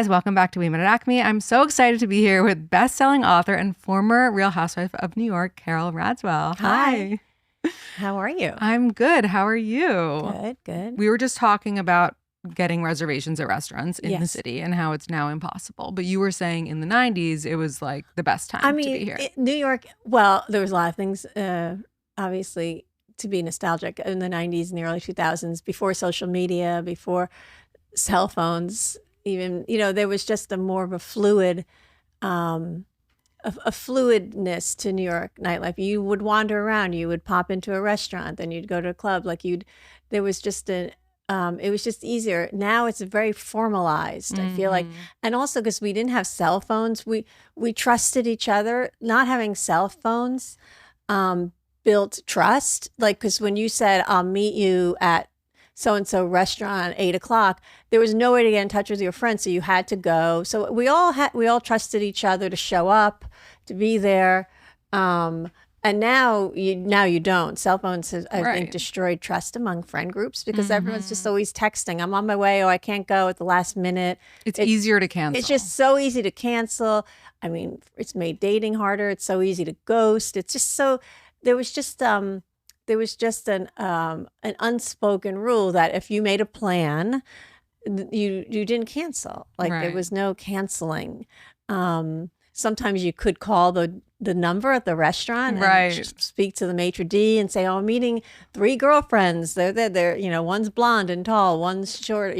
Guys, welcome back to Wemetatacme. I'm so excited to be here with best-selling author and former Real Housewife of New York, Carole Radziwill. Hi. How are you? I'm good. How are you? Good. We were just talking about getting reservations at restaurants in the Yes. city and how it's now impossible. But you were saying in the 90s, it was like the best time to be here. New York, well, there was a lot of things, obviously, to be nostalgic in the 90s and the early 2000s, before social media, before cell phones, even, there was just a more of a fluid, a fluidness to New York nightlife. You would wander around, you would pop into a restaurant, then you'd go to a club. There was just it was just easier. Now it's very formalized. I feel like, and also because we didn't have cell phones, we trusted each other. Not having cell phones built trust. Like, because when you said, I'll meet you at so-and-so restaurant at 8:00, there was no way to get in touch with your friends, so you had to go. So we all trusted each other to show up, to be there. And now you don't. Cell phones have, I think, destroyed trust among friend groups because everyone's just always texting. I'm on my way. Oh, I can't go at the last minute. It's easier to cancel. It's just so easy to cancel. I mean, it's made dating harder. It's so easy to ghost. It's just so. There was just an unspoken rule that if you made a plan, you didn't cancel. Like there was no canceling. Sometimes you could call the number at the restaurant and speak to the maitre d' and say, "Oh, I'm meeting 3 girlfriends. They're one's blonde and tall, one's short.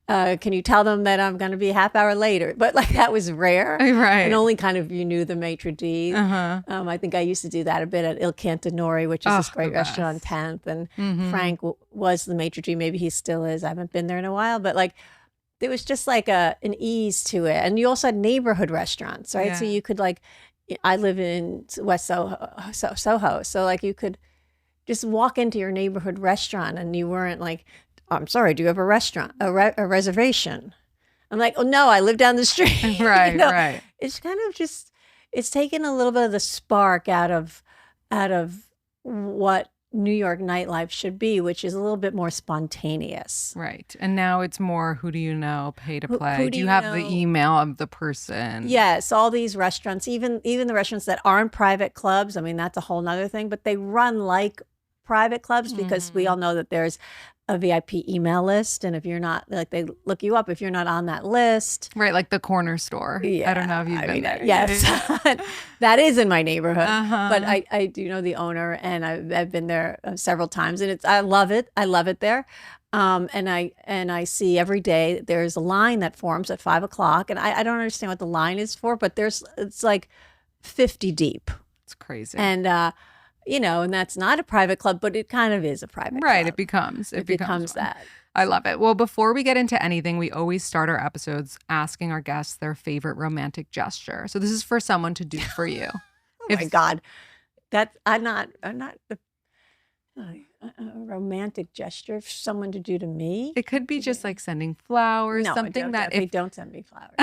Can you tell them that I'm going to be a half hour later?" But like that was rare, and only kind of you knew the maitre d'. I think I used to do that a bit at Il Cantinori, which is this great restaurant on 10th, and Frank was the maitre d'. Maybe he still is. I haven't been there in a while, but like. There was just like an ease to it. And you also had neighborhood restaurants, right? So you could I live in West Soho. So like you could just walk into your neighborhood restaurant and you weren't like, "I'm sorry, do you have a restaurant, a reservation?" I'm like, "Oh no, I live down the street." Right. It's kind of just, it's taken a little bit of the spark out of what New York nightlife should be, which is a little bit more spontaneous. Right. And now it's more, who do you know, pay to play. Do you have the email of the person? Yes. All these restaurants, even the restaurants that aren't private clubs, I mean, that's a whole nother thing, but they run like private clubs because we all know that there's a VIP email list. And if you're not, like, they look you up if you're not on that list. Right. Like the corner store. Yeah. I don't know if you've been there. Yes. That is in my neighborhood. But I do know the owner and I've been there several times and I love it. I love it there. And I see every day there's a line that forms at 5:00 and I don't understand what the line is for, but it's like 50 deep. It's crazy. And, and that's not a private club, but it kind of is a private club. Right. It becomes that. I love it. Well, before we get into anything, we always start our episodes asking our guests their favorite romantic gesture. So this is for someone to do for you. My God, I'm not a romantic gesture for someone to do to me. It could be just like sending flowers, no, something that if don't send me flowers.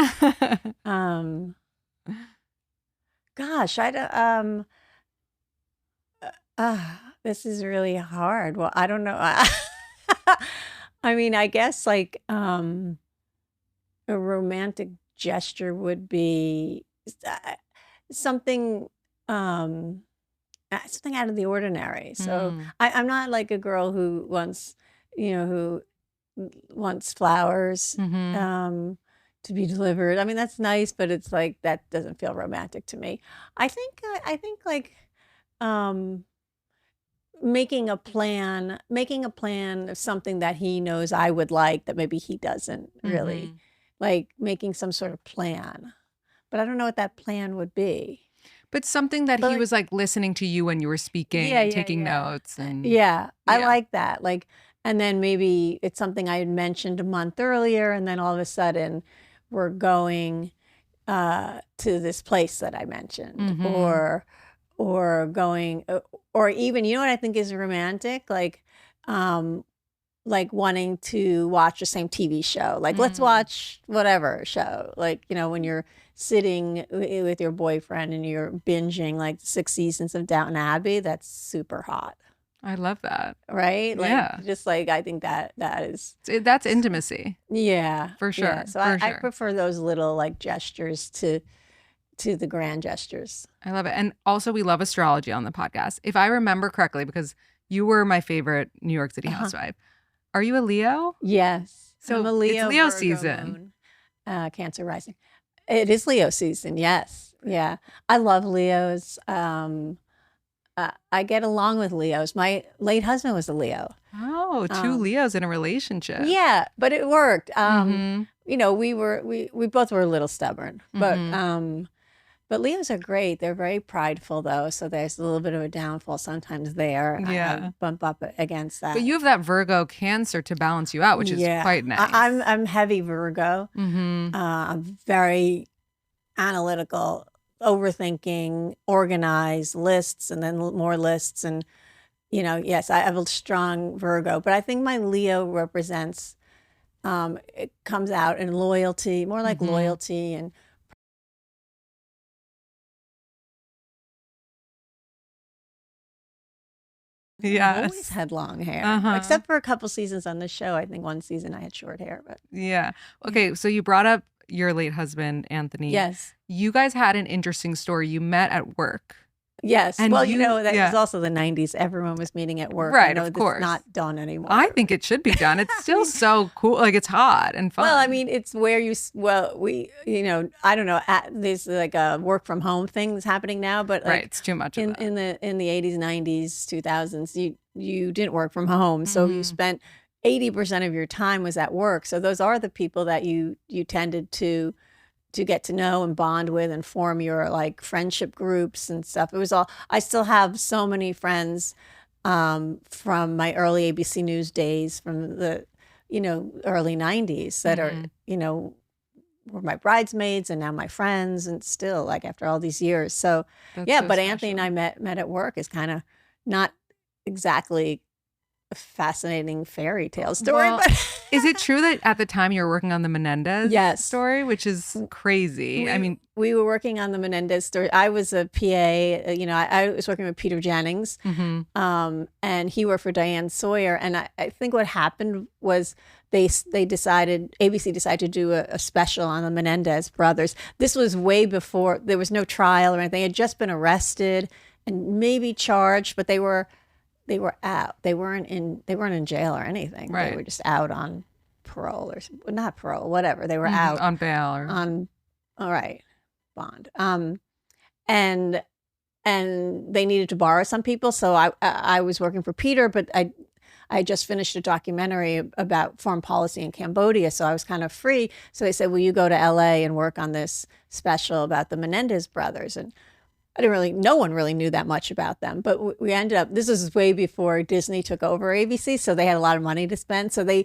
Gosh, I don't. This is really hard. Well, I don't know. I mean, I guess like a romantic gesture would be something something out of the ordinary. So I'm not like a girl who wants flowers to be delivered. I mean, that's nice, but it's like that doesn't feel romantic to me. I think like making a plan of something that he knows I would like that maybe he doesn't really, like making some sort of plan, but I don't know what that plan would be. But something that he was like listening to you when you were speaking, taking notes. And I like that. Like, and then maybe it's something I had mentioned a month earlier and then all of a sudden we're going to this place that I mentioned or going, or even, what I think is romantic, like wanting to watch the same TV show. Like, let's watch whatever show. Like, when you're sitting with your boyfriend and you're binging like 6 seasons of Downton Abbey, that's super hot. I love that. right? Like, Yeah. just like, I think that is, That's intimacy. yeah. For sure. Yeah. So I prefer those little like gestures to the grand gestures. I love it. And also, we love astrology on the podcast. If I remember correctly, because you were my favorite New York City housewife, are you a Leo? Yes. So I'm a Leo, it's Leo Virgo season. Moon, Cancer rising. It is Leo season. Yes. Yeah. I love Leos. I get along with Leos. My late husband was a Leo. Oh, two Leos in a relationship. Yeah, but it worked. Mhm. You know, we both were a little stubborn, but Leos are great. They're very prideful though, so there's a little bit of a downfall sometimes there. Yeah. I bump up against that. But you have that Virgo Cancer to balance you out, which is quite nice. I'm heavy Virgo. I'm very analytical, overthinking, organized, lists, and then more lists. And, you know, yes, I have a strong Virgo, but I think my Leo represents, it comes out in loyalty, more like loyalty and I've always had long hair, except for a couple seasons on the show. I think one season I had short hair, but yeah. Okay, so you brought up your late husband, Anthony. yes. You guys had an interesting story. You met at work. Yes. And well, you- you know, that yeah. was also the 90s. Everyone was meeting at work. Right, I know of that's course. not done anymore. I think it should be done. It's still so cool. Like, it's hot and fun. Well, I mean, it's where we, you know, I don't know, there's like a work from home thing that's happening now, but like right. It's too much of that. in the 80s, 90s, 2000s, you didn't work from home. So you spent 80% of your time was at work. So those are the people that you tended to get to know and bond with and form your like friendship groups and stuff. It was all, I still have so many friends from my early ABC News days from the, you know, early 90s that are, you know, were my bridesmaids and now my friends and still like after all these years. So That's yeah, so but Anthony and special. I met at work is kind of not exactly a fascinating fairy tale story, Well, but is it true that at the time you were working on the Menendez Yes. story, which is crazy? I mean, we were working on the Menendez story. I was a PA, you know, I was working with Peter Jennings, and he worked for Diane Sawyer. And I think what happened was they decided, ABC decided to do a special on the Menendez brothers. This was way before, there was no trial or anything. They had just been arrested and maybe charged, but they were out. They weren't in jail or anything. Right. They were just out on parole or not parole, whatever. They were out on bail or on, all right, bond. And they needed to borrow some people. So I was working for Peter, but I just finished a documentary about foreign policy in Cambodia. So I was kind of free. So they said, will you go to LA and work on this special about the Menendez brothers? And no one really knew that much about them, but we ended up, this was way before Disney took over ABC. So they had a lot of money to spend. So there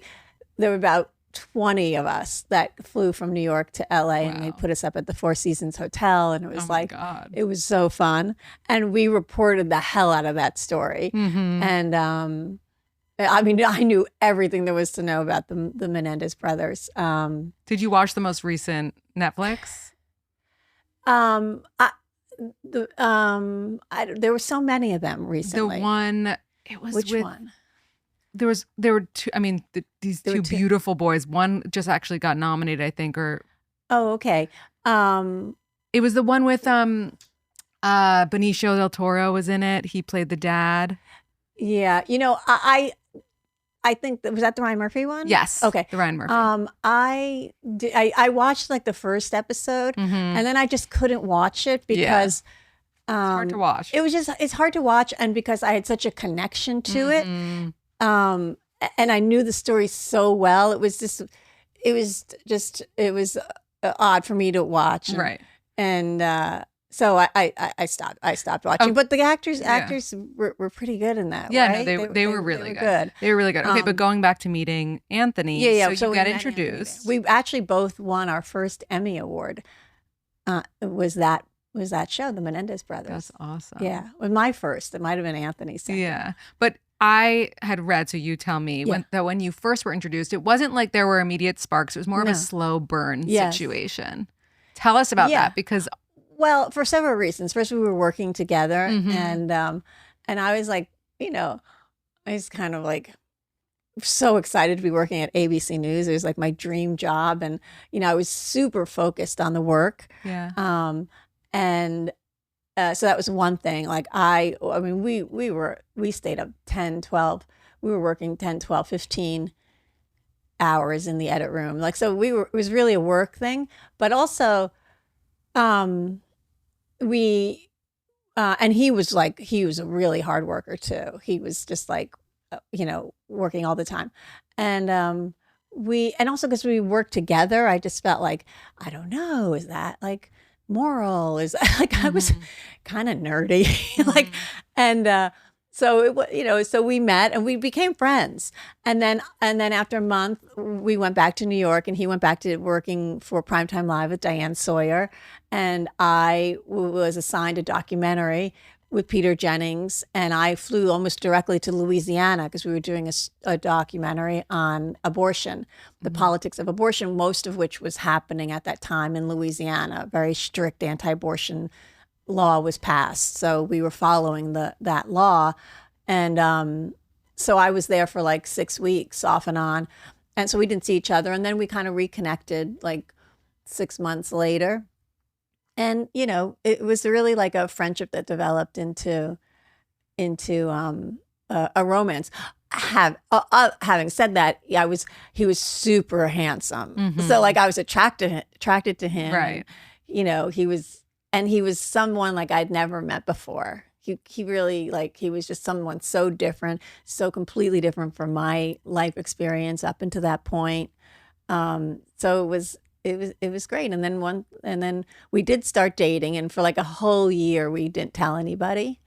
were about 20 of us that flew from New York to LA and they put us up at the Four Seasons Hotel. And it was it was so fun. And we reported the hell out of that story. And, I mean, I knew everything there was to know about the Menendez brothers. Did you watch the most recent Netflix? There were so many of them recently. The one, it was Which with, one? there were two, I mean, these two beautiful boys. One just actually got nominated, I think, or. Oh, okay. It was the one with Benicio del Toro was in it. He played the dad. Yeah. You know, I think was that the Ryan Murphy one? Yes. Okay. The Ryan Murphy. I watched like the first episode and then I just couldn't watch it because it's hard to watch. It's hard to watch, and because I had such a connection to it. And I knew the story so well. It was odd for me to watch. Right. And so I stopped watching. But the actors were pretty good in that. Yeah, right? no, they were really good. They were really good. Okay, but going back to meeting Anthony, so you got introduced. We actually both won our first Emmy Award. Was that show, the Menendez brothers? That's awesome. Yeah, with my first. It might have been Anthony's second. Yeah, but I had read, so you tell me, that when you first were introduced, it wasn't like there were immediate sparks. It was more of a slow burn situation. Tell us about that, because well, for several reasons. First, we were working together, and I was like, you know, I was kind of like so excited to be working at ABC News. It was like my dream job. And, I was super focused on the work. Yeah. And so that was one thing. Like I mean, we stayed up 10, 12. We were working 10, 12, 15 hours in the edit room. Like, so it was really a work thing, but also, and he was a really hard worker too. He was just like, working all the time. And, and also because we worked together, I just felt like, I don't know, is that like moral? Is that like, I was kind of nerdy, like, and, so so we met and we became friends. And then after a month, we went back to New York, and he went back to working for Primetime Live with Diane Sawyer. And I was assigned a documentary with Peter Jennings, and I flew almost directly to Louisiana because we were doing a documentary on abortion, the politics of abortion, most of which was happening at that time in Louisiana. Very strict anti-abortion law was passed, so we were following that law. And so I was there for like 6 weeks off and on, and so we didn't see each other. And then we kind of reconnected like 6 months later. And, it was really like a friendship that developed into a romance. Having said that, he was super handsome. So like I was attracted to him. Right. And, he was someone like I'd never met before. He really, like, he was just someone so different, so completely different from my life experience up until that point. So it was great. And then we did start dating, and for like a whole year we didn't tell anybody.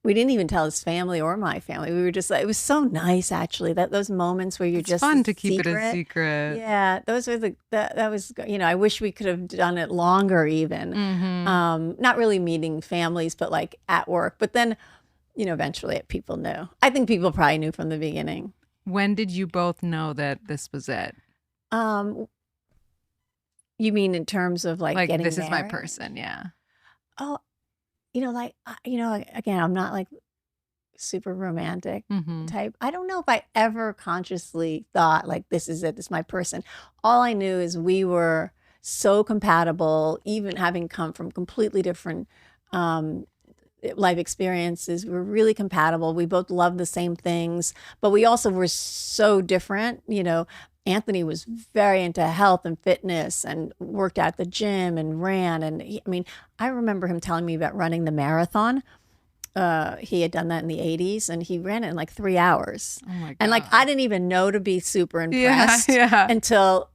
We didn't even tell his family or my family. We were just like, it was so nice actually, that those moments where you're just fun to keep it a secret. Yeah, those were that was, I wish we could have done it longer even. Not really meeting families, but like at work. But then, eventually people knew. I think people probably knew from the beginning. When did you both know that this was it? You mean in terms of like getting this married? Is my person? Yeah. Oh, again, I'm not like super romantic type. I don't know if I ever consciously thought like, this is it, this is my person. All I knew is we were so compatible, even having come from completely different life experiences. We were really compatible. We both loved the same things, but we also were so different. Anthony was very into health and fitness and worked out at the gym and ran. And I remember him telling me about running the marathon. He had done that in the 80s, and he ran it in like 3 hours. Oh my God. And like, I didn't even know to be super impressed until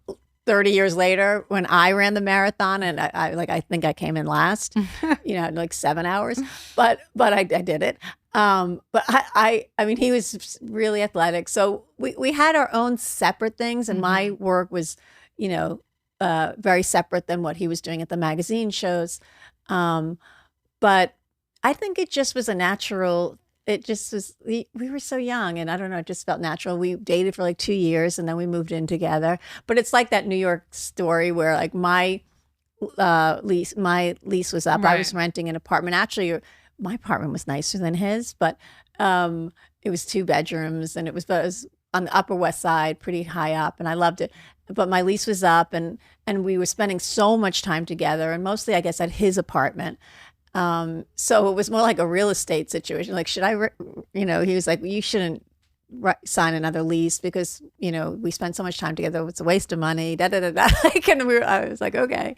30 years later when I ran the marathon, and I think I came in last, like 7 hours, but I did it. But I mean, he was really athletic. So we had our own separate things, and my work was, very separate than what he was doing at the magazine shows. But I think it just was a natural, it just was, we were so young, and I don't know, it just felt natural. We dated for like 2 years, and then we moved in together. But it's like that New York story where like my lease was up. Right. I was renting an apartment. Actually, my apartment was nicer than his, but it was 2 bedrooms, and it was on the Upper West Side, pretty high up, and I loved it. But my lease was up, and we were spending so much time together, and mostly, I guess, at his apartment. So it was more like a real estate situation. Like, should I, he was like, you shouldn't sign another lease because, we spend so much time together. It's a waste of money. Da da da da. I was like, okay.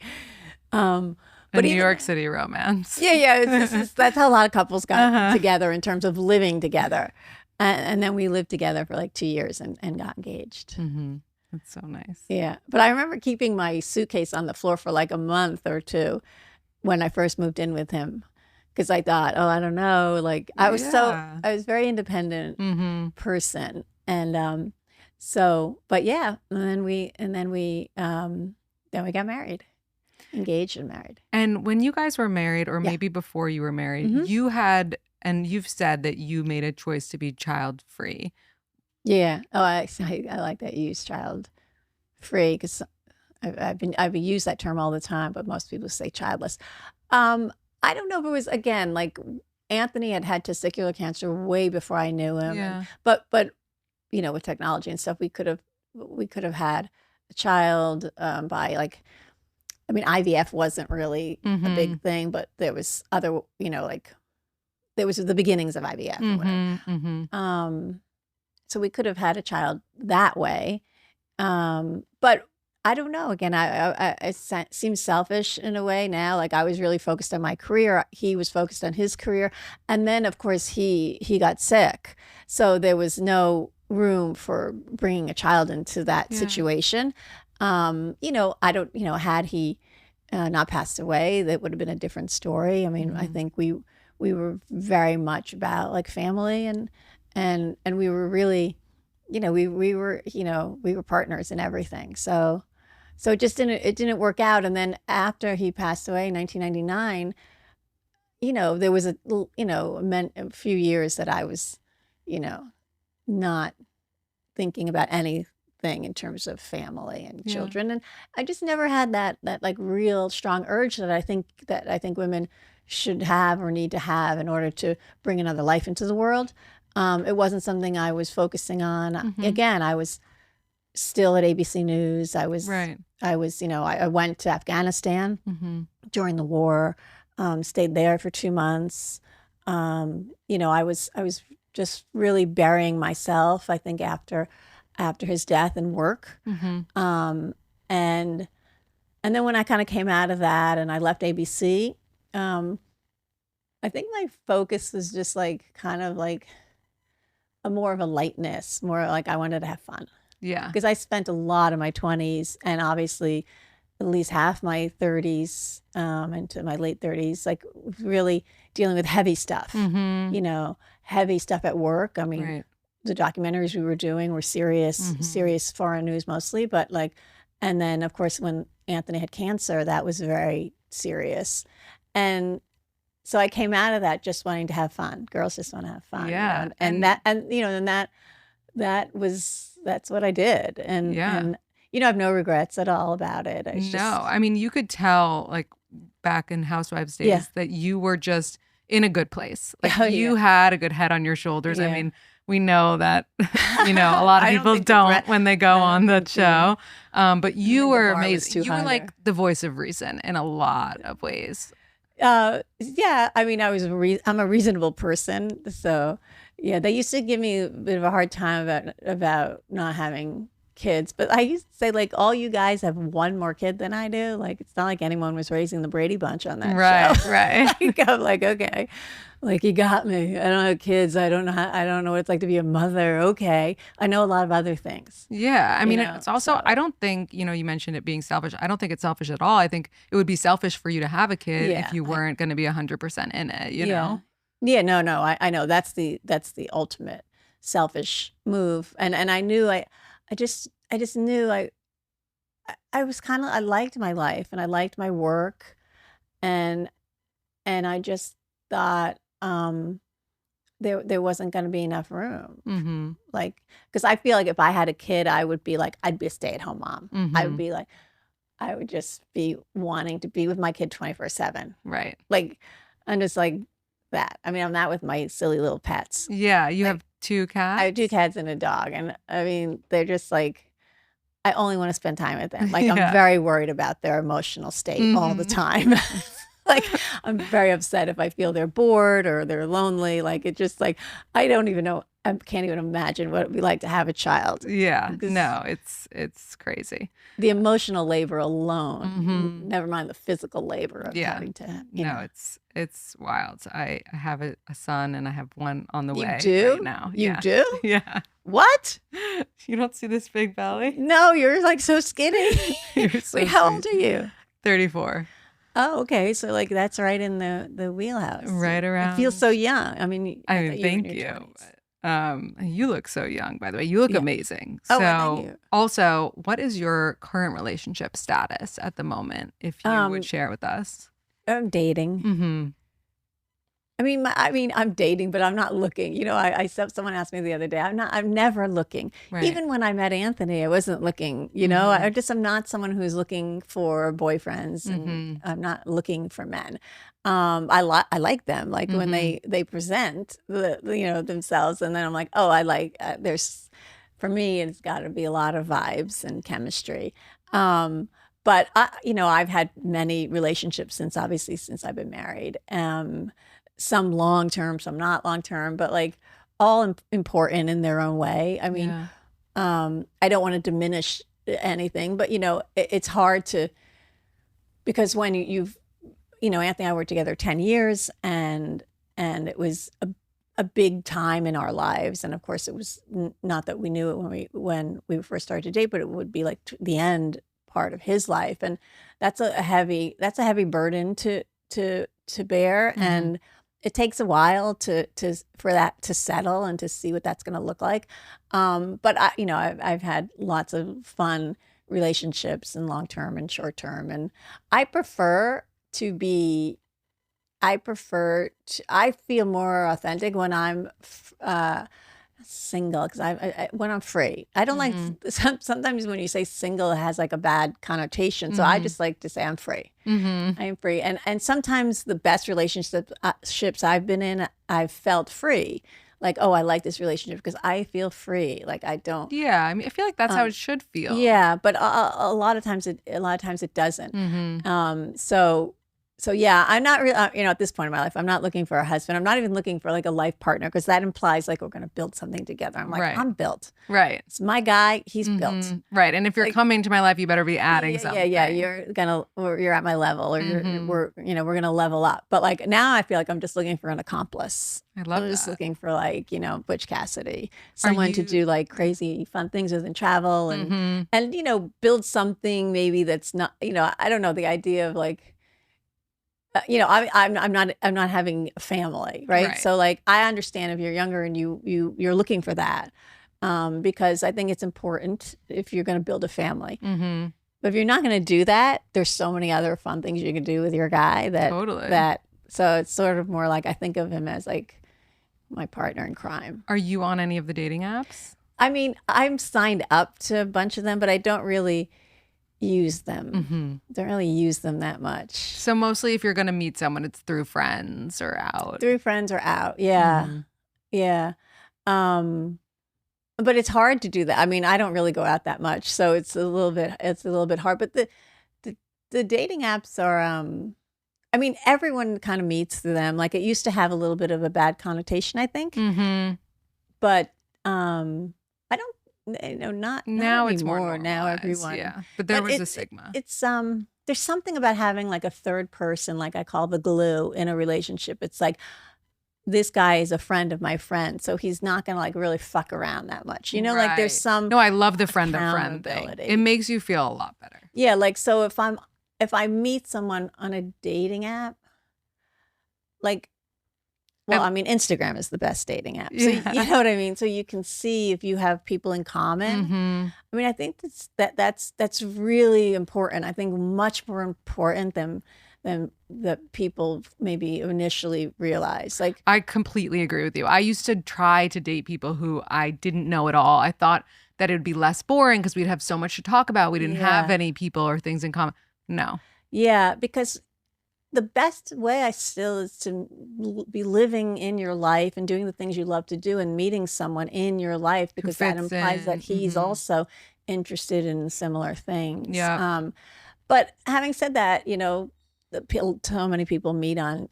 But New York City romance. Yeah. That's how a lot of couples got together in terms of living together. And then we lived together for like 2 years and got engaged. That's so nice. Yeah. But I remember keeping my suitcase on the floor for like a month or two when I first moved in with him, because I thought, I don't know, like I was very independent person. And but yeah, and then we got married. Engaged and married. And when you guys were married, or maybe before you were married, you had, and you've said that you made a choice to be child free. Yeah. Oh, I like that you use child free, because I've used that term all the time, but most people say childless. I don't know if it was, again, like Anthony had had testicular cancer way before I knew him. Yeah. But with technology and stuff, we could have had a child by like, I mean, IVF wasn't really a big thing, but there was other, like there was the beginnings of IVF or whatever. So we could have had a child that way. But I don't know. Again, I seems selfish in a way now. Like I was really focused on my career. He was focused on his career. And then, of course, he got sick. So there was no room for bringing a child into that situation. I don't, had he not passed away, that would have been a different story. I mean, I think we were very much about like family and we were really, we were partners in everything. So it just didn't work out. And then after he passed away in 1999, there was a few years that I was, not thinking about anything in terms of family and children. And I just never had that like real strong urge that I think women should have or need to have in order to bring another life into the world. It wasn't something I was focusing on. Again, I was still at ABC News. I was, I went to Afghanistan during the war, stayed there for 2 months. I was just really burying myself, I think, after his death and work. And then when I kind of came out of that and I left ABC, I think my focus was just like kind of like more of a lightness, more like I wanted to have fun. Yeah. Because I spent a lot of my 20s and obviously at least half my 30s into my late 30s, like really dealing with heavy stuff, heavy stuff at work. I mean, the documentaries we were doing were serious foreign news mostly, but like, and then of course when Anthony had cancer, that was very serious. And so I came out of that just wanting to have fun. Girls just want to have fun. Yeah. That's what I did. And I have no regrets at all about it. I mean, you could tell like back in Housewives days that you were just in a good place. Like you had a good head on your shoulders. I mean, we know that, a lot of people don't when they go on the show. But you were amazing. You were like the voice of reason in a lot of ways. I mean, I'm a reasonable person. So they used to give me a bit of a hard time about not having kids, but I used to say like, all you guys have one more kid than I do. Like, it's not like anyone was raising the Brady Bunch on that show. Right. I'm like, okay, like you got me. I don't have kids. I don't know what it's like to be a mother. Okay. I know a lot of other things. Yeah. I mean, it's also, I don't think, you mentioned it being selfish. I don't think it's selfish at all. I think it would be selfish for you to have a kid if you weren't going to be 100% in it, you know? Yeah, no, I know that's the ultimate selfish move. And I knew I just knew I was kind of, I liked my life and I liked my work and I just thought there wasn't going to be enough room. Like, because I feel like if I had a kid, I'd be a stay-at-home mom. I would be like, I would just be wanting to be with my kid 24/7. Right. Like, I'm just like that. I mean, I'm not with my silly little pets. Yeah, you have 2 cats? I have 2 cats and a dog. And I mean, they're just like, I only want to spend time with them. Like, I'm very worried about their emotional state all the time. Like, I'm very upset if I feel they're bored or they're lonely. Like, it's just like, I don't even know. I can't even imagine what it'd be like to have a child. Yeah, no, it's crazy. The emotional labor alone, never mind the physical labor of having to. It's wild. I have a son and I have one on the way right now. You do? Yeah. What? You don't see this big belly? No, you're like so skinny. You're so Wait, how old are you? 34. Oh, okay. So like that's right in the wheelhouse. Right around. I feel so young. I mean, thank you. You look so young, by the way. You look amazing. Oh, so thank you. Also, what is your current relationship status at the moment, if you would share with us? I'm dating. I'm dating, but I'm not looking. You know, someone asked me the other day, I'm never looking. Right. Even when I met Anthony, I wasn't looking, you know, I'm not someone who's looking for boyfriends, and I'm not looking for men. I like them, like when they present themselves, and then I'm like, oh, I like, for me, it's got to be a lot of vibes and chemistry. But I've had many relationships since I've been married. Some long term, some not long term, but like all important in their own way. I mean, I don't want to diminish anything, but it's hard to, because when Anthony and I were together 10 years, and it was a big time in our lives. And of course it was not that we knew it when we first started to date, but it would be like the end part of his life. And that's a heavy burden to bear. And it takes a while for that to settle and to see what that's going to look like. But I've had lots of fun relationships, and long-term and short-term. And I feel more authentic when I'm single, because when I'm free. I don't like, sometimes when you say single, it has like a bad connotation. So I just like to say I'm free. I am free. And sometimes the best relationships I've been in, I've felt free. Like, oh, I like this relationship because I feel free. Like I don't. Yeah, I mean, I feel like that's how it should feel. Yeah, but a lot of times it doesn't. So yeah, I'm not really, at this point in my life, I'm not looking for a husband. I'm not even looking for like a life partner, because that implies like we're going to build something together. I'm like, Right. I'm built. Right. It's my guy. He's built. Right. And if you're coming to my life, you better be adding something. Yeah. You're at my level, or we're going to level up. But like now I feel like I'm just looking for an accomplice. I love I'm just that. looking for like, Butch Cassidy, someone to do like crazy fun things with and travel and build something maybe that's not, I don't know, the idea of like, I'm not having a family, right? So like, I understand if you're younger and you're looking for that, because I think it's important if you're going to build a family. But if you're not going to do that, there's so many other fun things you can do with your guy so it's sort of more like, I think of him as like my partner in crime. Are you on any of the dating apps? I mean, I'm signed up to a bunch of them, but I don't really use them. Don't really use them that much. So mostly if you're going to meet someone, it's through friends or out. Yeah. Yeah. But it's hard to do that. I mean, I don't really go out that much, so it's a little bit hard. But the dating apps are, I mean, everyone kind of meets through them. Like, it used to have a little bit of a bad connotation, I think. But I don't. Not now. It's anymore. more Now everyone. Yeah, but there was a stigma. It's there's something about having like a third person, like I call the glue in a relationship. It's like, this guy is a friend of my friend, so he's not gonna like really fuck around that much. Like there's some. No, I love the friend of friend thing. It makes you feel a lot better. Yeah, like, so if I meet someone on a dating app, like. Well, I mean, Instagram is the best dating app. So you know what I mean? So you can see if you have people in common. I mean, I think that's really important. I think much more important than that people maybe initially realize. Like, I completely agree with you. I used to try to date people who I didn't know at all. I thought that it would be less boring because we'd have so much to talk about. We didn't have any people or things in common. No. Yeah, because the best way is to be living in your life and doing the things you love to do and meeting someone in your life, because that implies that he's also interested in similar things. Yeah. But having said that, so many people meet on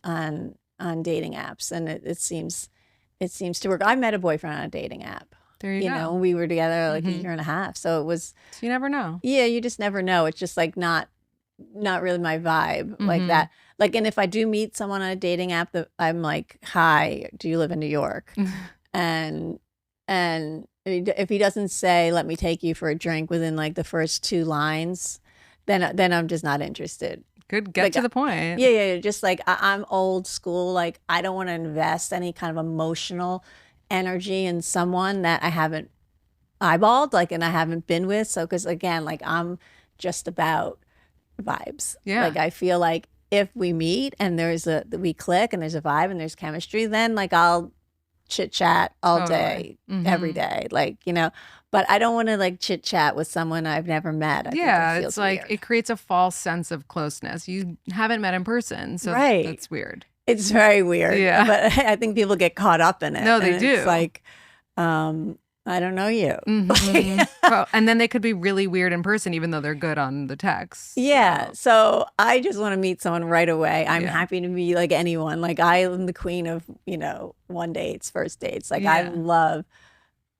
dating apps, and it seems to work. I met a boyfriend on a dating app. There you go. We were together like a year and a half. So it was. So you never know. Yeah, you just never know. It's just like not really my vibe like that. Like, and if I do meet someone on a dating app, I'm like, hi, do you live in New York? and if he doesn't say, let me take you for a drink within like the first 2 lines, then I'm just not interested. Good. Get to the point. Yeah. Just like, I'm old school. Like, I don't want to invest any kind of emotional energy in someone that I haven't eyeballed, like, and I haven't been with. So, because again, like, I'm just about vibes. Yeah. Like, I feel like if we meet and we click and there's a vibe and there's chemistry, then like I'll chit chat all day, every day, like, you know, but I don't want to like chit chat with someone I've never met. I think it feels it's like weird. It creates a false sense of closeness. You haven't met in person, so that's weird. It's very weird. Yeah, but I think people get caught up in it. No, they do. It's like, I don't know you. Well, and then they could be really weird in person, even though they're good on the text. Yeah. So I just want to meet someone right away. I'm happy to be like anyone. Like I am the queen of, you know, one dates, first dates. Like I love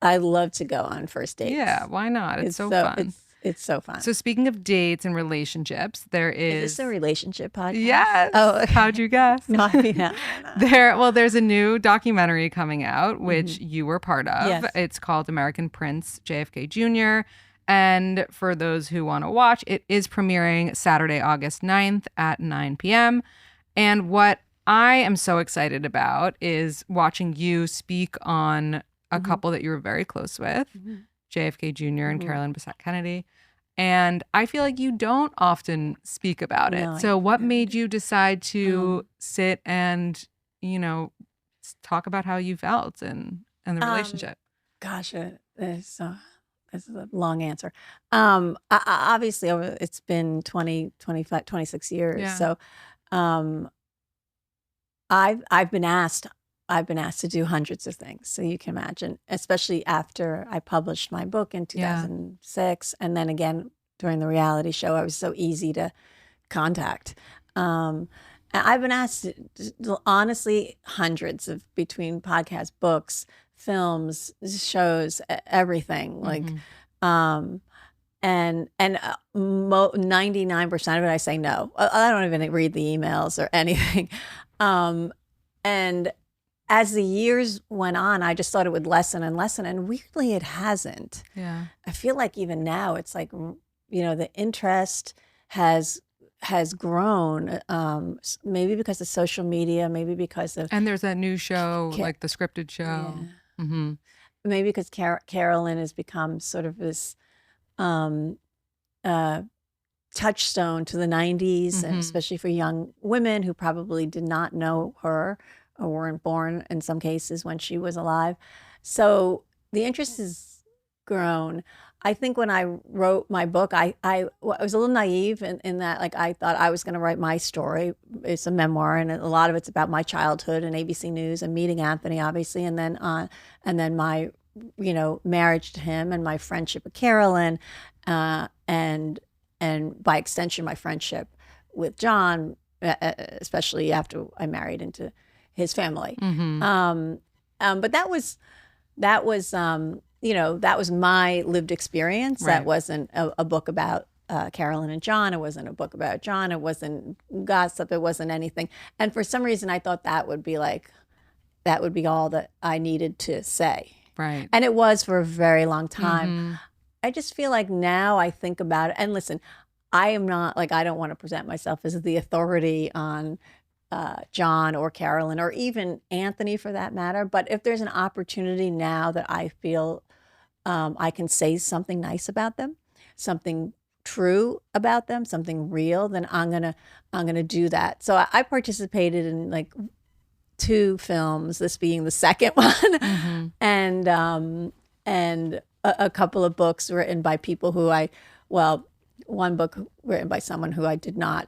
to go on first dates. Yeah. Why not? It's so fun. It's so fun. So speaking of dates and relationships, there is... Is this a relationship podcast? Yes. Oh, okay. How'd you guess? No, There's a new documentary coming out, which you were part of. Yes. It's called American Prince, JFK Jr. And for those who want to watch, it is premiering Saturday, August 9th at 9 p.m. And what I am so excited about is watching you speak on a couple that you were very close with, JFK Jr. and Carolyn Bessette-Kennedy. And I feel like you don't often speak about it. So what made you decide to sit and, you know, talk about how you felt and the relationship? Gosh, this is a long answer. Obviously, it's been 20, 25, 26 years. Yeah. So I've been asked to do hundreds of things. So you can imagine, especially after I published my book in 2006. And then again, during the reality show, I was so easy to contact. I've been asked, honestly, hundreds of between podcasts, books, films, shows, everything. Like, and 99% of it, I say no. I don't even read the emails or anything. And as the years went on, I just thought it would lessen and lessen. And weirdly, it hasn't. Yeah. I feel like even now, it's like, you know, the interest has grown, maybe because of social media, maybe because of... And there's that new show, like the scripted show. Yeah. Maybe because Carolyn has become sort of this touchstone to the 90s, and especially for young women who probably did not know her or weren't born in some cases when she was alive. So the interest has grown. I think when I wrote my book, I was a little naive in that, like, I thought I was going to write my story. It's a memoir, and a lot of it's about my childhood and ABC News and meeting Anthony, obviously, and then my, you know, marriage to him and my friendship with Carolyn, and by extension my friendship with John, especially after I married into his family. But that was you know, that was my lived experience. Right. That wasn't a book about Carolyn and John. It wasn't a book about John. It wasn't gossip. It wasn't anything. And for some reason, I thought that would be all that I needed to say. Right. And it was for a very long time. I just feel like now I think about it. And listen, I am not, like, I don't want to present myself as the authority on John or Carolyn or even Anthony for that matter. But if there's an opportunity now that I feel I can say something nice about them, something true about them, something real, then I'm gonna do that. So I participated in like 2 films, this being the second one, and a couple of books written by people who one book written by someone who I did not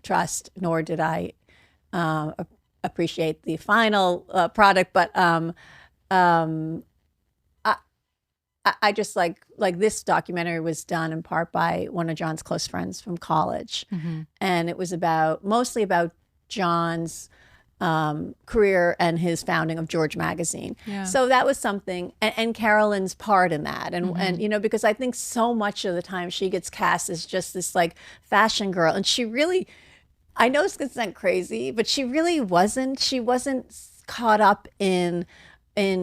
trust, nor did I appreciate the final product. But I just like this documentary was done in part by one of John's close friends from college, and it was mostly about John's career and his founding of George Magazine. Yeah. So that was something, and Carolyn's part in that, and you know, because I think so much of the time she gets cast as just this like fashion girl, and she really, I know it's gonna sound crazy, but she really wasn't. She wasn't caught up in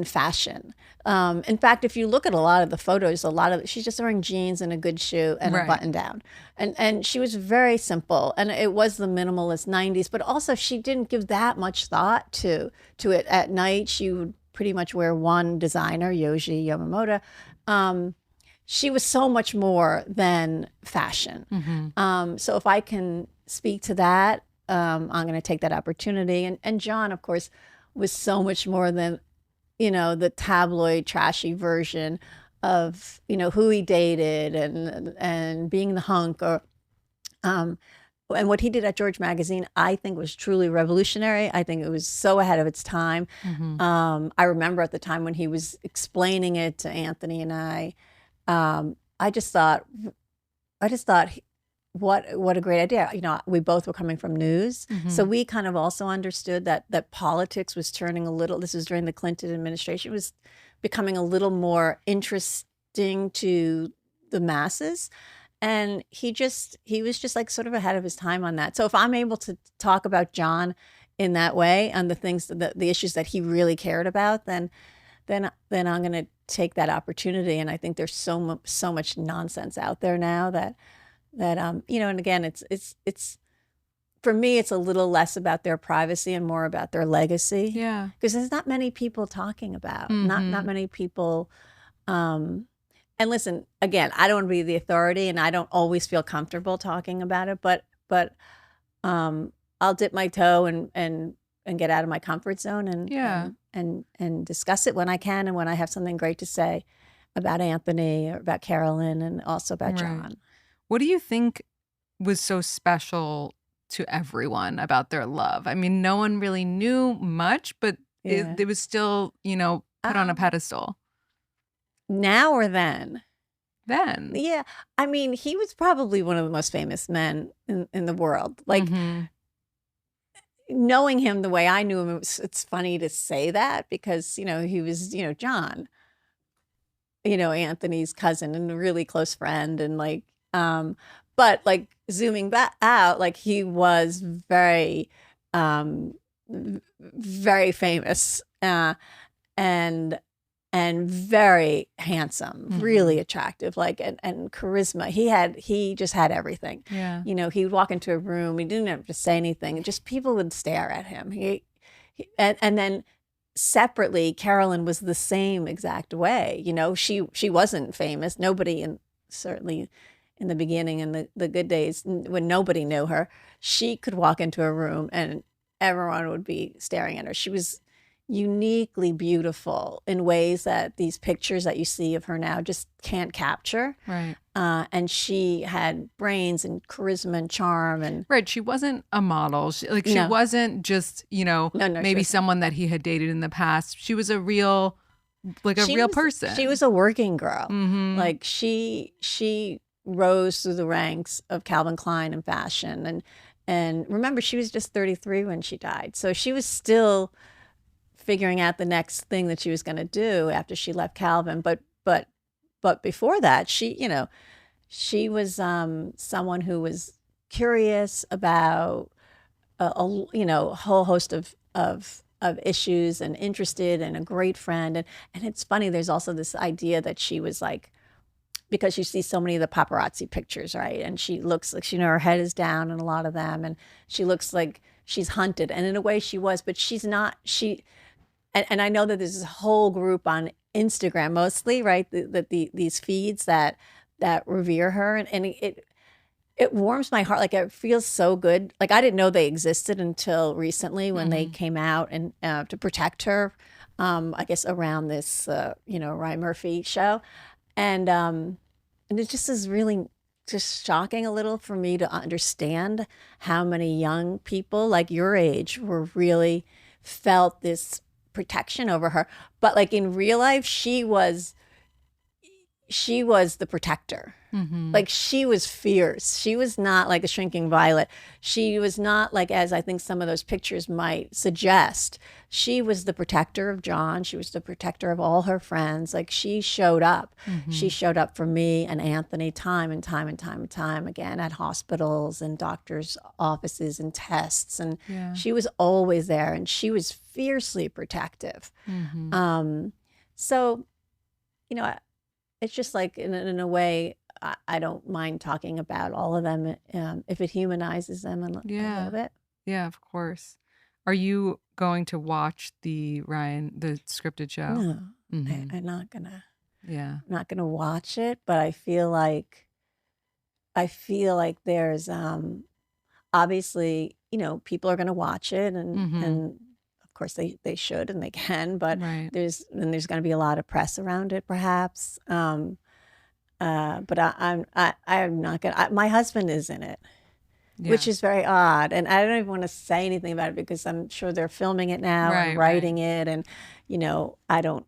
fashion. In fact, if you look at a lot of the photos, she's just wearing jeans and a good shoe and a button down. And she was very simple, and it was the minimalist 90s, but also she didn't give that much thought to it. At night, she would pretty much wear one designer, Yohji Yamamoto. she was so much more than fashion. So if I can speak to that, I'm going to take that opportunity. And John, of course, was so much more than, the tabloid trashy version of, who he dated and being the hunk or, and what he did at George Magazine, I think was truly revolutionary. I think it was so ahead of its time. I remember at the time when he was explaining it to Anthony and I just thought, what a great idea. We both were coming from news. So we kind of also understood that politics was turning a little, this was during the Clinton administration, was becoming a little more interesting to the masses. And he was just like sort of ahead of his time on that. So if I'm able to talk about John in that way and the things, the issues that he really cared about, then I'm going to take that opportunity. And I think there's so much nonsense out there now that and again, it's for me, it's a little less about their privacy and more about their legacy. Yeah, because there's not many people talking about, not many people. And listen, again, I don't want to be the authority, and I don't always feel comfortable talking about it. But I'll dip my toe and get out of my comfort zone and discuss it when I can and when I have something great to say about Anthony or about Carolyn and also about John. What do you think was so special to everyone about their love? I mean, no one really knew much, but it was still, put on a pedestal. Now or then? Then. Yeah. I mean, he was probably one of the most famous men in the world. Like, knowing him the way I knew him, it's funny to say that because, he was, John, Anthony's cousin and a really close friend. And like, but like zooming back out, like he was very, very famous, and very handsome, really attractive, like, and charisma. He just had everything. Yeah. He'd walk into a room, he didn't have to say anything. Just people would stare at him. And then separately, Carolyn was the same exact way. She wasn't famous. Nobody, certainly in the beginning, in the good days when nobody knew her, she could walk into a room and everyone would be staring at her. She was uniquely beautiful in ways that these pictures that you see of her now just can't capture. Right. And she had brains and charisma and charm and right. She wasn't a model. She wasn't just, maybe someone that he had dated in the past. She was a real person. She was a working girl. Like she rose through the ranks of Calvin Klein and fashion. And remember, she was just 33 when she died. So she was still figuring out the next thing that she was going to do after she left Calvin. But before that, she was someone who was curious about a whole host of issues and interested and a great friend. And it's funny, there's also this idea that she was like, because you see so many of the paparazzi pictures, right? And she looks like, her head is down in a lot of them. And she looks like she's hunted. And in a way she was, but she's not, and I know that there's this whole group on Instagram mostly, right? These feeds that revere her. And it warms my heart. Like, it feels so good. Like, I didn't know they existed until recently when they came out and to protect her, I guess around this, Ryan Murphy show. And it just is really just shocking a little for me to understand how many young people like your age were really felt this protection over her. But like in real life, she was the protector. Like, she was fierce. She was not like a shrinking violet. She was not like, as I think some of those pictures might suggest, she was the protector of John. She was the protector of all her friends. Like, she showed up. She showed up for me and Anthony time and time and time and time again at hospitals and doctors' offices and tests. And she was always there, and she was fiercely protective. So, it's just like in a way, I don't mind talking about all of them if it humanizes them a little bit. Yeah, of course. Are you going to watch the scripted show? No, I'm not gonna. Yeah. I'm not going to watch it, but I feel like there's obviously, people are going to watch it, and of course they should and they can, but there's going to be a lot of press around it, perhaps. But I'm not gonna. My husband is in it, which is very odd, and I don't even want to say anything about it because I'm sure they're filming it now and writing it, and I don't.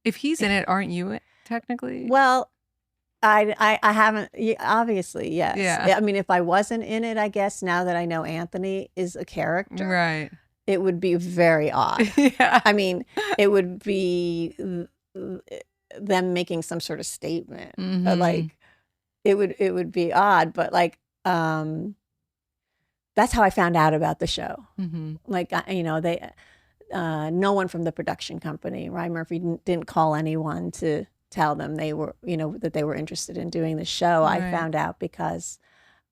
If he's in it, aren't you technically? Well, I haven't, obviously, yes. Yeah. I mean, if I wasn't in it, I guess now that I know Anthony is a character, right, it would be very odd. Yeah. I mean, it would be them making some sort of statement, but like it would be odd, but like that's how I found out about the show. Like they no one from the production company, Ryan Murphy, didn't call anyone to tell them they were, that they were interested in doing the show. I found out because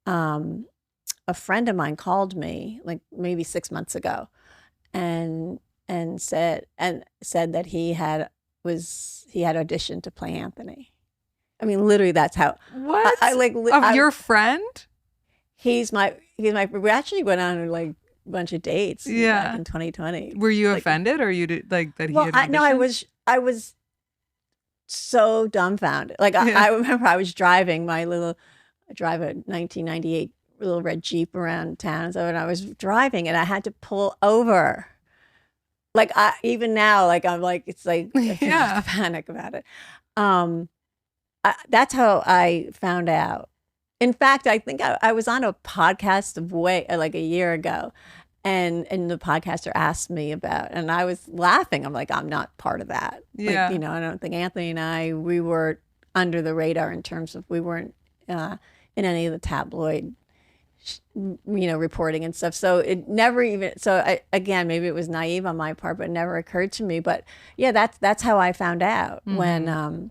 a friend of mine called me like maybe 6 months ago, and said that he had auditioned to play Anthony. I mean, literally, that's how. What? Your friend? He's my. We actually went on like a bunch of dates. Back in 2020. Were you offended, or you did like that? Well, I was so dumbfounded. Like I remember I was driving I drive a 1998 little red Jeep around town. So when I was driving and I had to pull over. Like even now, like I'm like, it's like I panic about it. That's how I found out. In fact, I think I was on a podcast like a year ago, and the podcaster asked me about, and I was laughing. I'm like, I'm not part of that. Yeah. Like, I don't think Anthony and we were under the radar in terms of we weren't in any of the tabloid, reporting and stuff. So it never even, again, maybe it was naive on my part, but it never occurred to me. But yeah, that's how I found out when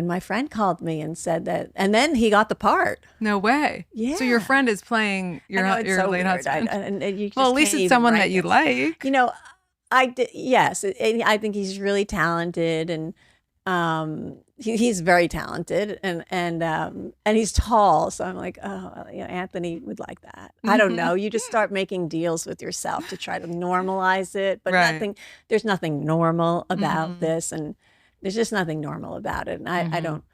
my friend called me and said that, and then he got the part. No way. Yeah. So your friend is playing your late husband. Well, at least it's someone that you like. I did. Yes, I think he's really talented, and he's very talented, and he's tall. So I'm like, oh, Anthony would like that. I don't know. You just start making deals with yourself to try to normalize it, but there's nothing normal about this, and there's just nothing normal about it. And I don't,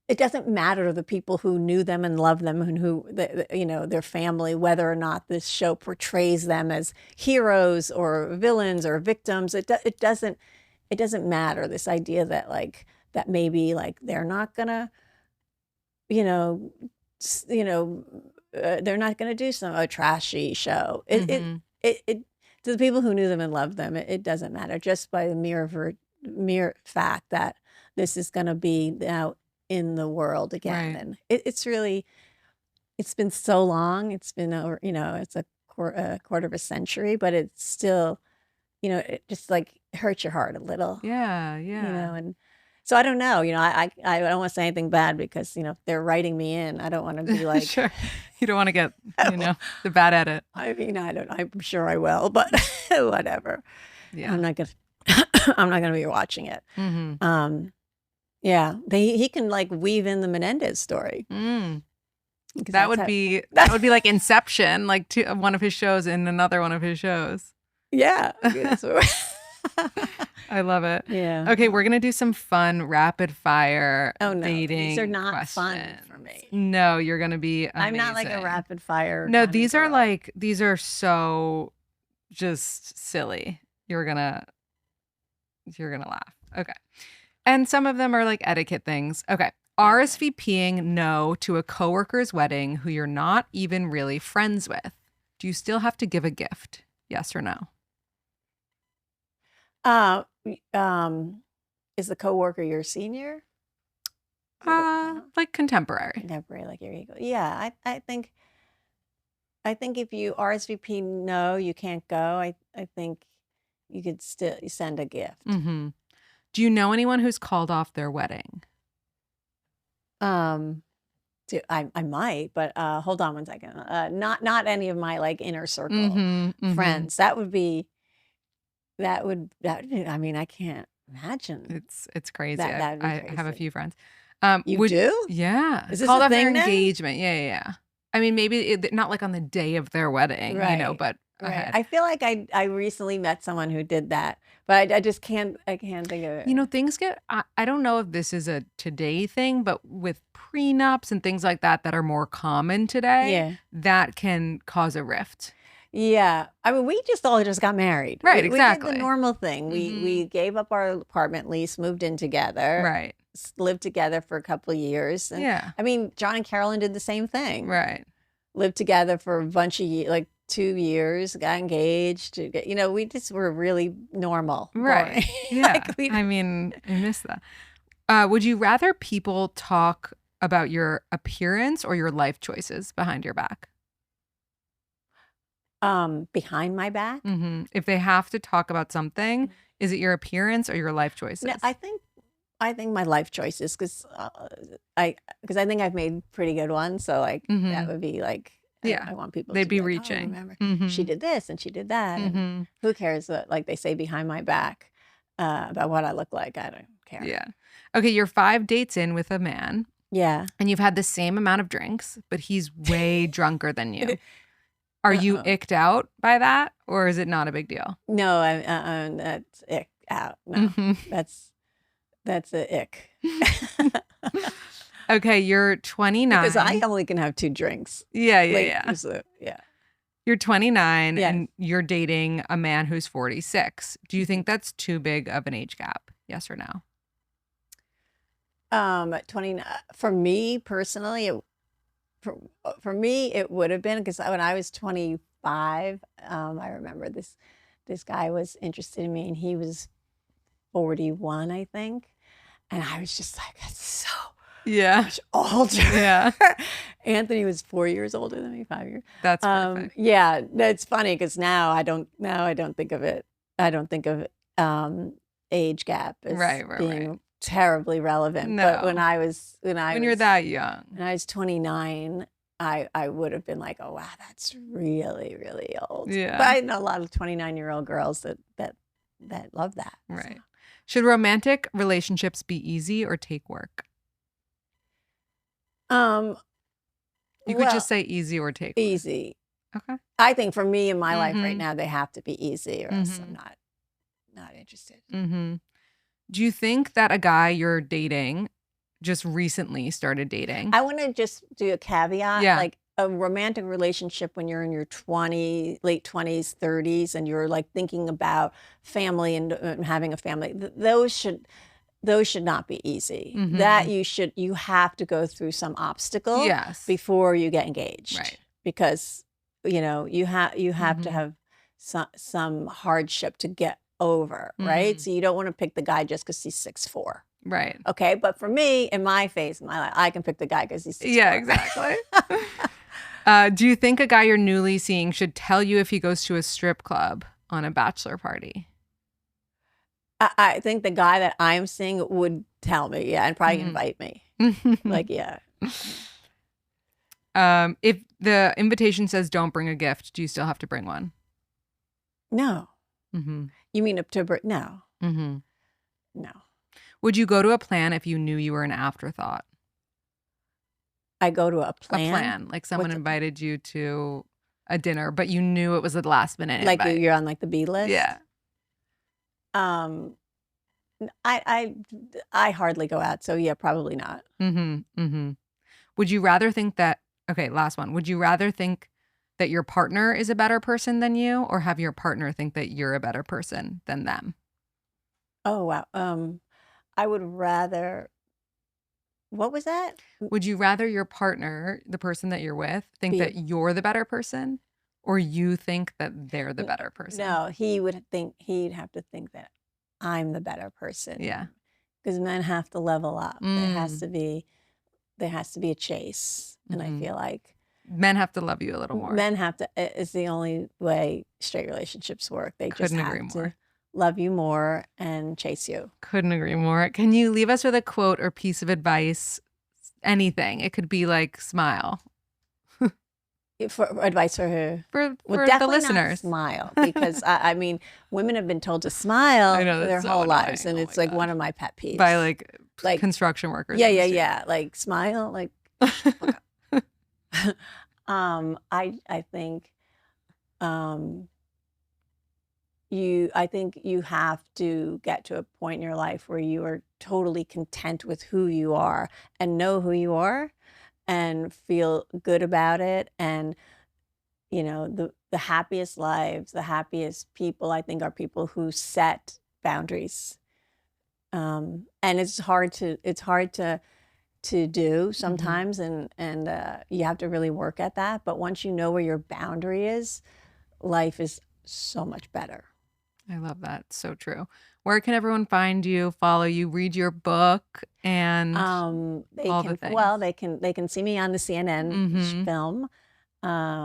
it doesn't matter to the people who knew them and loved them and who, their family, whether or not this show portrays them as heroes or villains or victims. It doesn't matter. This idea that that maybe they're not gonna, they're not gonna do a trashy show. It to the people who knew them and loved them, it doesn't matter, just by the mere fact that this is going to be now in the world again. And it's been so long. It's been over, it's a quarter of a century, but it's still, it just hurts your heart a little. Yeah. And so I don't know, I don't want to say anything bad because, they're writing me in. I don't want to be like, sure. You don't want to get, the bad edit. I mean, I'm sure I will, but whatever. Yeah. I'm not going to be watching it. Yeah. He can weave in the Menendez story. That would be like Inception, like one of his shows in another one of his shows. Yeah. I love it. Yeah. Okay, we're gonna do some fun rapid fire dating. These are not questions. fun for me. No, you're gonna be amazing. I'm not like a rapid fire. No, these are so just silly. You're gonna laugh. Okay. And some of them are like etiquette things. Okay. RSVPing no to a coworker's wedding who you're not even really friends with. Do you still have to give a gift? Yes or no? Is the coworker your senior? Like contemporary. Contemporary, like your ego. Yeah, I think if you RSVP no, you can't go. I think you could still send a gift. Do you know anyone who's called off their wedding? I might, but hold on one second. Not any of my inner circle friends. That would be I mean, I can't imagine. It's crazy. That'd be I have a crazy. few friends. You do? Yeah. Is this Called a off their thing now? engagement. Yeah. I mean, maybe not like on the day of their wedding, Right. but Right. ahead. I feel like I recently met someone who did that, but I just can't think of it. Things get, I don't know if this is a today thing, but with prenups and things like that are more common today, that can cause a rift. Yeah. I mean, we all just got married. Right, We exactly. did the normal thing. We gave up our apartment lease, moved in together. Right. Lived together for a couple of years. And, yeah. I mean, John and Carolyn did the same thing. Right. Lived together for a bunch of years, like 2 years, got engaged. We just were really normal. Right. Yeah. I mean, I miss that. Would you rather people talk about your appearance or your life choices behind your back? Behind my back? Mm-hmm. If they have to talk about something, is it your appearance or your life choices? No, I think my life choices, because I think I've made pretty good ones. So that would be like, I want people they'd to be like, reaching. Oh, remember she did this and she did that. And who cares what, like they say behind my back about what I look like? I don't care. Yeah. Okay, you're 5 dates in with a man. Yeah. And you've had the same amount of drinks, but he's way drunker than you. Are you icked out by that, or is it not a big deal? No, that's ick out. No, that's a ick. Okay, you're 29. Because I only can have 2 drinks. Yeah. So, yeah. You're 29 and you're dating a man who's 46. Do you think that's too big of an age gap? Yes or no? 29 for me personally, for me it would have been, because when I was 25, I remember this guy was interested in me and he was 41, I think, and I was just like, that's so much older. Yeah. Anthony was 4 years older than me, 5 years. That's perfect. Yeah, that's funny because now I don't think of it. I don't think of age gap as being terribly relevant. No. But when you're that young, when I was 29, I would have been like, oh wow, that's really, really old. Yeah. But I know a lot of 29-year-old girls that love that. Right. So. Should romantic relationships be easy or take work? You could just say easy or take work. Easy. Okay. I think for me in my life right now, they have to be easy, or else I'm not interested. Mm-hmm. Do you think that a guy you're dating just recently started dating? I want to just do a caveat. Yeah. Like a romantic relationship when you're in your late 20s, 30s, and you're like thinking about family and having a family, those should not be easy. That you have to go through some obstacle before you get engaged. Right. Because you have to have some hardship to get over, right? So you don't want to pick the guy just because he's 6'4". Right. Okay, but for me, in my phase, in my life, I can pick the guy because he's 6'4". Yeah, exactly. Do you think a guy you're newly seeing should tell you if he goes to a strip club on a bachelor party? I think the guy that I'm seeing would tell me, and probably invite me. Like, yeah. If the invitation says don't bring a gift, do you still have to bring one? No. You mean no. No. Would you go to a plan if you knew you were an afterthought? I go to a plan? A plan. Like someone invited you to a dinner, but you knew it was a last minute like invite. You're on like the B list? Yeah. I hardly go out, so yeah, probably not. Would you rather think that, okay, last one. Would you rather think that your partner is a better person than you, or have your partner think that you're a better person than them? Oh, wow. I would rather, what was that? Would you rather your partner, the person that you're with, think that you're the better person, or you think that they're the better person? No, he'd have to think that I'm the better person. Yeah. Because men have to level up. There has to be a chase. And I feel like men have to love you a little more. Men have to, it's the only way straight relationships work. They Couldn't just agree have more. to love you more and chase you. Couldn't agree more. Can you leave us with a quote or piece of advice? Anything. It could be like smile. For advice for who? For definitely the listeners. Not smile, because I mean, women have been told to smile their whole lives, and it's like one of my pet peeves. By like construction workers. Yeah. Like smile, like. I think, I think you have to get to a point in your life where you are totally content with who you are and know who you are and feel good about it. And, you know, the happiest lives, the happiest people, I think, are people who set boundaries. And it's hard to do sometimes, and you have to really work at that. But once you know where your boundary is, life is so much better. I love that. So true. Where can everyone find you, follow you, read your book, and all the things? Well, they can see me on the CNN film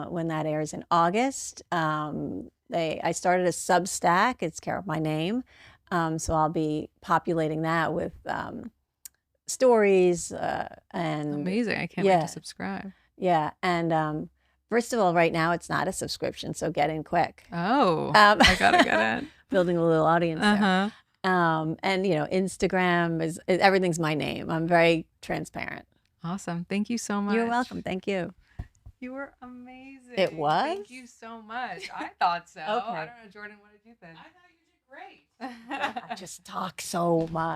when that airs in August. I started a Substack. It's Carole, my name. So I'll be populating that with stories and amazing. I can't wait to subscribe. Yeah. And first of all, right now it's not a subscription, so get in quick. Oh, I gotta get it. Building a little audience there. And you know, Instagram is everything's my name. I'm very transparent. Awesome. Thank you so much. You're welcome. Thank you. You were amazing. It was? Thank you so much. I thought so. Okay. I don't know, Jordan, what did you think? I thought you did great. I just talk so much.